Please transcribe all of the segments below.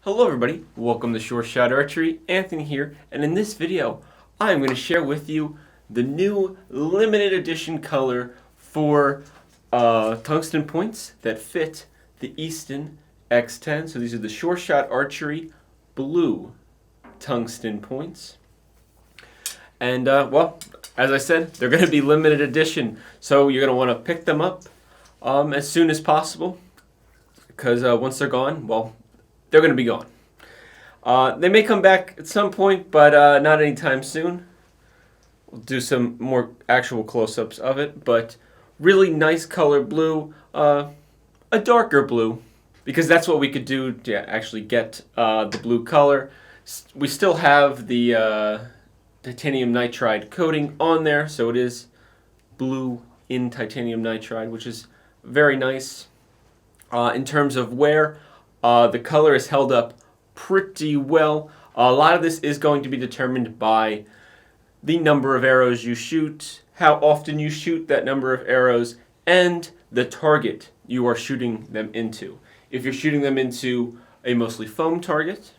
Hello everybody, welcome to Short Shot Archery. Anthony here, and in this video I'm going to share with you the new limited edition color for tungsten points that fit the Easton X10. So these are the Short Shot Archery blue tungsten points. And well, as I said, they're going to be limited edition, so you're going to want to pick them up as soon as possible, because once they're gone, well, they're going to be gone. They may come back at some point, but not anytime soon. We'll do some more actual close-ups of it, but really nice color blue, a darker blue, because that's what we could do to actually get the blue color. We still have the titanium nitride coating on there, so it is blue in titanium nitride, which is very nice. In terms of wear, the color is held up pretty well. A lot of this is going to be determined by the number of arrows you shoot, how often you shoot that number of arrows, and the target you are shooting them into. If you're shooting them into a mostly foam target,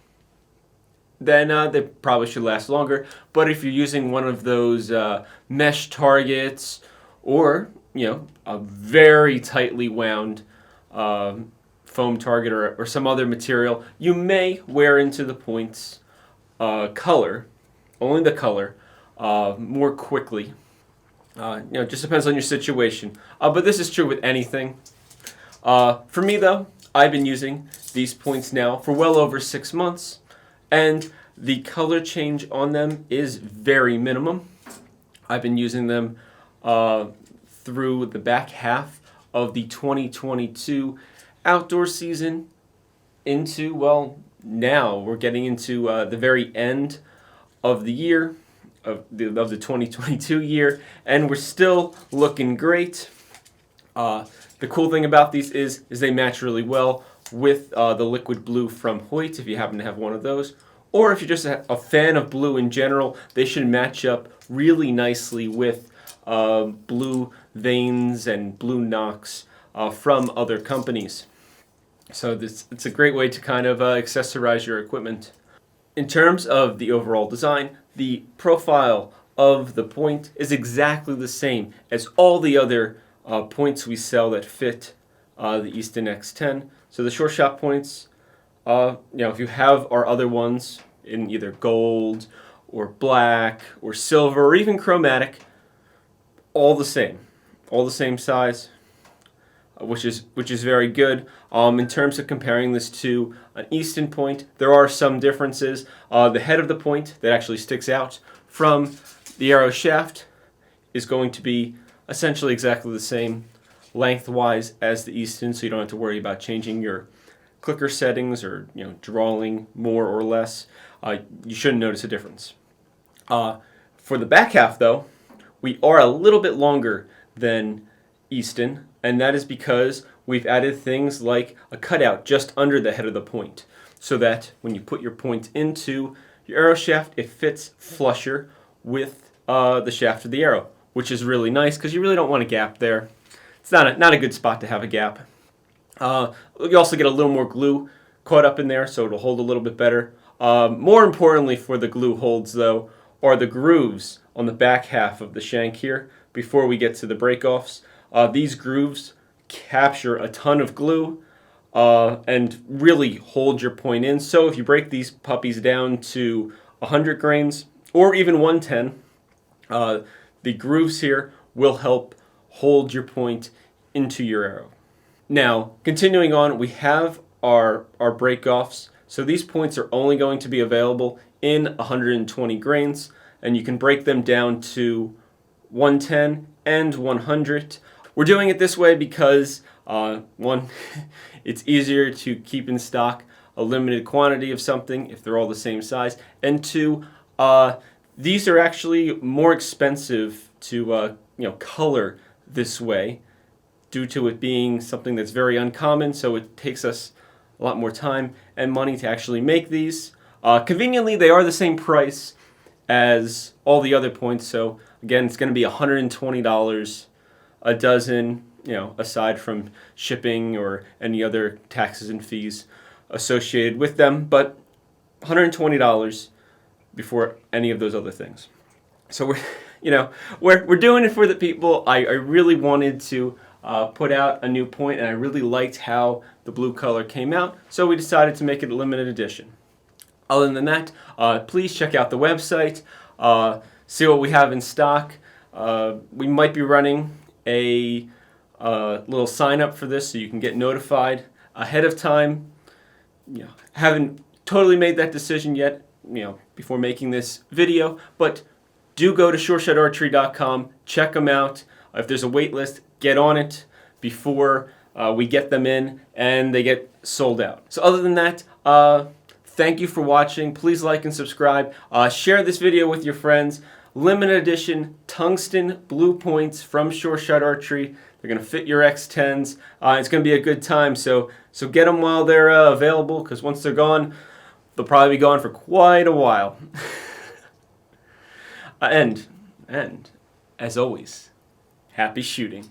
then they probably should last longer. But if you're using one of those mesh targets, or a very tightly wound foam target or some other material, you may wear into the point's color, only the color, more quickly. It just depends on your situation. But this is true with anything. For me, though, I've been using these points now for well over 6 months, and the color change on them is very minimum. I've been using them through the back half of the 2022 outdoor season into, well, now we're getting into the very end of the year, of the 2022 year, and we're still looking great. The cool thing about these is they match really well with the liquid blue from Hoyt, if you happen to have one of those. Or if you're just a fan of blue in general, they should match up really nicely with blue veins and blue nocks from other companies. So it's a great way to kind of accessorize your equipment. In terms of the overall design, the profile of the point is exactly the same as all the other points we sell that fit the Easton X10. So the short shot points, if you have our other ones in either gold or black or silver or even chromatic, all the same size, which is very good. In terms of comparing this to an Easton point, there are some differences. The head of the point that actually sticks out from the arrow shaft is going to be essentially exactly the same lengthwise as the Easton, so you don't have to worry about changing your clicker settings or drawing more or less. You shouldn't notice a difference. For the back half, though, we are a little bit longer than Easton, and that is because we've added things like a cutout just under the head of the point, so that when you put your point into your arrow shaft, it fits flusher with the shaft of the arrow, which is really nice because you really don't want a gap there. It's not a good spot to have a gap. You also get a little more glue caught up in there, so it'll hold a little bit better. More importantly for the glue holds, though, are the grooves on the back half of the shank here before we get to the break-offs. These grooves capture a ton of glue and really hold your point in. So if you break these puppies down to 100 grains or even 110, the grooves here will help hold your point into your arrow. Now, continuing on, we have our break-offs. So these points are only going to be available in 120 grains, and you can break them down to 110 and 100. We're doing it this way because, one, it's easier to keep in stock a limited quantity of something if they're all the same size, and two, these are actually more expensive to color this way due to it being something that's very uncommon, so it takes us a lot more time and money to actually make these. Conveniently, they are the same price as all the other points, so again, it's going to be $120 a dozen, aside from shipping or any other taxes and fees. associated with them, but $120 before any of those other things. So we're doing it for the people. I really wanted to put out a new point, and I really liked how the blue color came out, so we decided to make it a limited edition. Other than that, please check out the website, see what we have in stock. We might be running a little sign up for this so you can get notified ahead of time. Haven't totally made that decision yet, before making this video, but do go to SureShotArchery.com, check them out. If there's a wait list, get on it before we get them in and they get sold out. So other than that, thank you for watching. Please like and subscribe. Share this video with your friends. Limited edition tungsten blue points from Sure Shot Archery. They're going to fit your X10s. It's going to be a good time, so get them while they're available, because once they're gone, they'll probably be gone for quite a while. And as always, happy shooting.